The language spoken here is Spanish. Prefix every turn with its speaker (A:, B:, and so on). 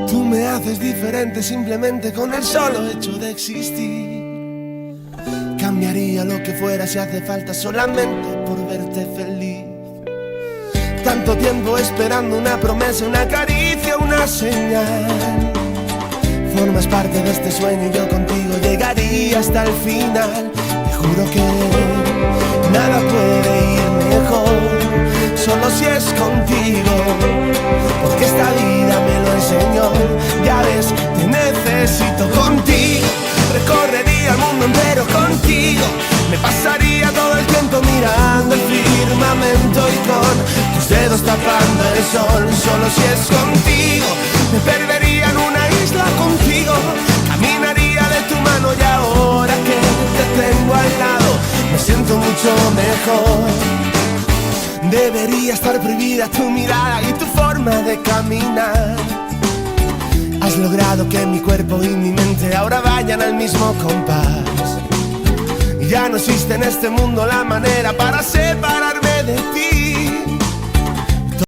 A: Tú me haces diferente simplemente con el solo hecho de existir. Cambiaría lo que fuera si hace falta solamente por verte feliz. Tanto tiempo esperando una promesa, una caricia, una señal. Formas parte de este sueño y yo contigo llegaría hasta el final. Te juro que nada puede ir mejor, solo si es contigo, porque esta vida me lo enseñó. Ya ves, te necesito contigo. Recorrería el mundo entero contigo. Me pasaría todo el tiempo mirando el firmamento y con tus dedos tapando el sol. Solo si es contigo. Me perdería en una isla contigo. Caminaría de tu mano y ahora que te tengo al lado me siento mucho mejor. Debería estar prohibida tu mirada y tu forma de caminar. Has logrado que mi cuerpo y mi mente ahora vayan al mismo compás. Ya no existe en este mundo la manera para